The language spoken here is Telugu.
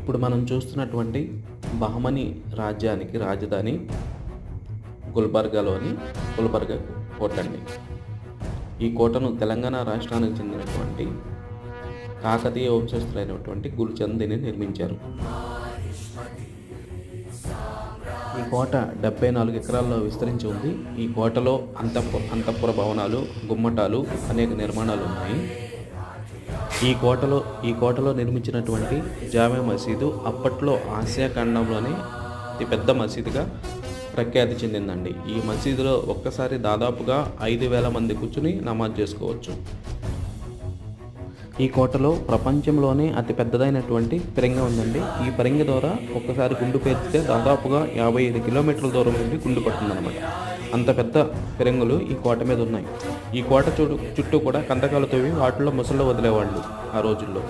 ఇప్పుడు మనం చూస్తున్నటువంటి బహమనీ రాజ్యానికి రాజధాని గుల్బర్గాలోని గుల్బర్గా కోట అండి. ఈ కోటను తెలంగాణ రాష్ట్రానికి చెందినటువంటి కాకతీయ వంశస్థులైనటువంటి గుల్చంద్ని నిర్మించారు. ఈ కోట 74 ఎకరాల్లో విస్తరించి ఉంది. ఈ కోటలో అంతఃపుర భవనాలు, గుమ్మటాలు, అనేక నిర్మాణాలు ఉన్నాయి. ఈ కోటలో నిర్మించినటువంటి జామే మసీదు అప్పట్లో ఆసియా ఖండంలోనే అతిపెద్ద మసీదుగా ప్రఖ్యాతి చెందిందండి. ఈ మసీదులో ఒక్కసారి దాదాపుగా 5,000 మంది కూర్చుని నమాజ్ చేసుకోవచ్చు. ఈ కోటలో ప్రపంచంలోనే అతి పెద్దదైనటువంటి ఫిరంగి ఉందండి. ఈ ఫిరంగి ద్వారా ఒక్కసారి గుండు పేర్చితే దాదాపుగా 55 కిలోమీటర్ల దూరం నుండి గుండు పడుతుందన్నమాట. అంత పెద్ద ఫిరంగులు ఈ కోట మీద ఉన్నాయి. ఈ కోట చుట్టూ కూడా కందకాలు తవ్వి వాటిలో ముసళ్ళు వదిలేవాళ్ళు ఆ రోజుల్లో.